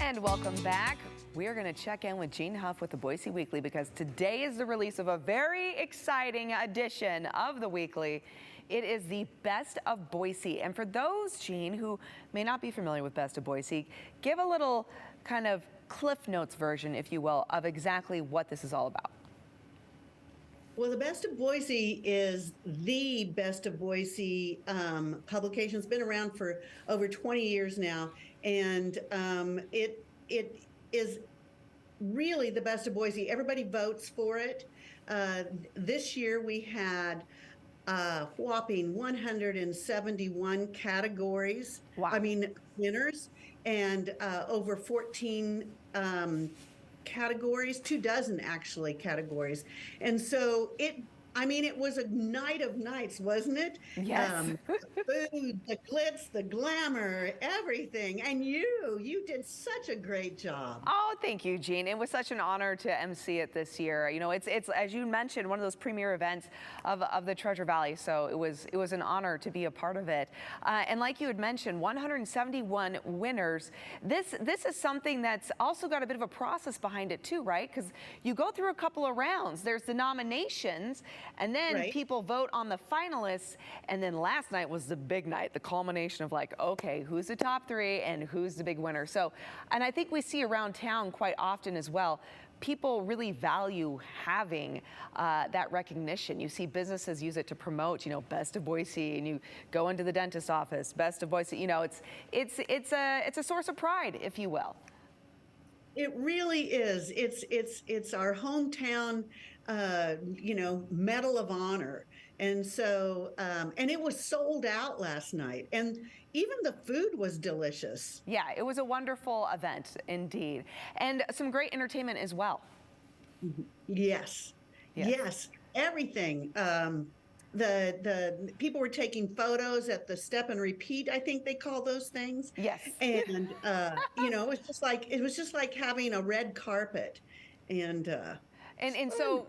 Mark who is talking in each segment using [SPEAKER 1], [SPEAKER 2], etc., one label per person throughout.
[SPEAKER 1] And welcome back. We are going to check in with Jean Huff with the Boise Weekly because today is the release of a very exciting edition of the Weekly. It is the Best of Boise. And for those, Jean, who may not be familiar with Best of Boise, give a little kind of Cliff Notes version, if you will, of exactly what this is all about.
[SPEAKER 2] Well, the Best of Boise is the Best of Boise publication. It's been around for over 20 years now, and it is really the Best of Boise. Everybody votes for it. This year we had whopping 171 categories.
[SPEAKER 1] Wow.
[SPEAKER 2] I mean, winners, and over 14 categories, 24 actually categories. And so it was a night of nights, wasn't it?
[SPEAKER 1] Yes.
[SPEAKER 2] Food, the glitz, the glamour, everything. And you did such a great job.
[SPEAKER 1] Oh, thank you, Jean. It was such an honor to MC it this year. You know, it's as you mentioned, one of those premier events of the Treasure Valley. So it was an honor to be a part of it. And like you had mentioned, 171 winners. This is something that's also got a bit of a process behind it too, right? Because you go through a couple of rounds. There's the nominations, and then
[SPEAKER 2] Right.
[SPEAKER 1] people vote on the finalists. And then last night was the big night, the culmination of like, okay, who's the top three and who's the big winner? So, and I think we see around town quite often as well, people really value having that recognition. You see businesses use it to promote, you know, Best of Boise, and you go into the dentist's office, Best of Boise. You know, it's a source of pride, if you will.
[SPEAKER 2] It really is. It's our hometown, Medal of Honor. And so, and it was sold out last night. And even the food was delicious.
[SPEAKER 1] Yeah, it was a wonderful event indeed. And some great entertainment as well.
[SPEAKER 2] Yes. Yes. Everything. The people were taking photos at the step and repeat, I think they call those things.
[SPEAKER 1] Yes.
[SPEAKER 2] And it was just like having a red carpet. And
[SPEAKER 1] so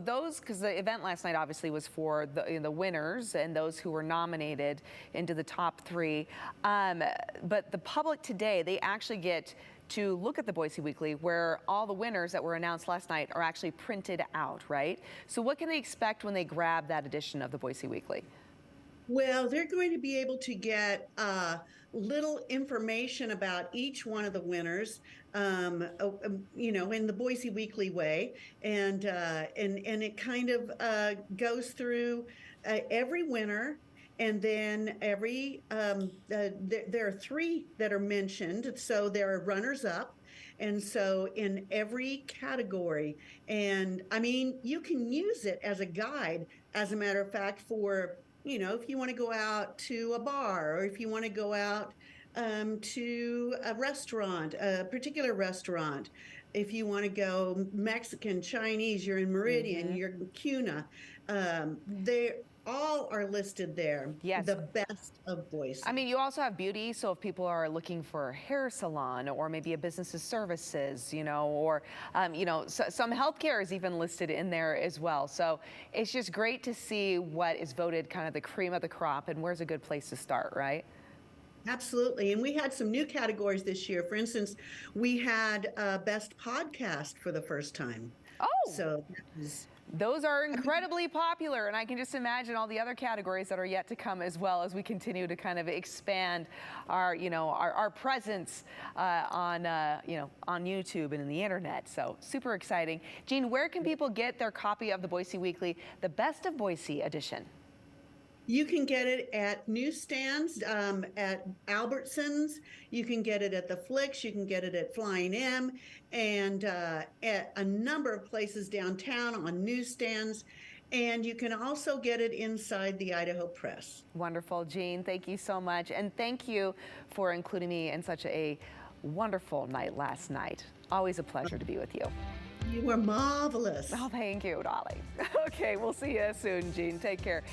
[SPEAKER 1] those, because the event last night obviously was for the winners and those who were nominated into the top three. But the public today, they actually get to look at the Boise Weekly, where all the winners that were announced last night are actually printed out, right? So what can they expect when they grab that edition of the Boise Weekly?
[SPEAKER 2] Well, they're going to be able to get little information about each one of the winners, in the Boise Weekly way, and it kind of goes through every winner. And then there are three that are mentioned. So there are runners up. And so in every category, and I mean, you can use it as a guide, as a matter of fact, for, if you want to go out to a bar, or if you want to go out to a restaurant, a particular restaurant. If you want to go Mexican, Chinese, you're in Meridian, you're in Cuna. They all are listed there.
[SPEAKER 1] Yes.
[SPEAKER 2] The Best of Boise.
[SPEAKER 1] I mean, you also have beauty. So if people are looking for a hair salon or maybe a business's services, or, some healthcare is even listed in there as well. So it's just great to see what is voted kind of the cream of the crop and where's a good place to start, right?
[SPEAKER 2] Absolutely. And we had some new categories this year. For instance, we had Best Podcast for the first time.
[SPEAKER 1] Oh.
[SPEAKER 2] So
[SPEAKER 1] those are incredibly popular, and I can just imagine all the other categories that are yet to come as well as we continue to kind of expand our presence on YouTube and in the internet. So super exciting. Jean, where can people get their copy of the Boise Weekly, the Best of Boise edition?
[SPEAKER 2] You can get it at newsstands, at Albertsons. You can get it at the Flicks. You can get it at Flying M, and at a number of places downtown on newsstands. And you can also get it inside the Idaho Press.
[SPEAKER 1] Wonderful, Jean. Thank you so much. And thank you for including me in such a wonderful night last night. Always a pleasure to be with you.
[SPEAKER 2] You were marvelous.
[SPEAKER 1] Oh, thank you, darling. Okay, we'll see you soon, Jean. Take care.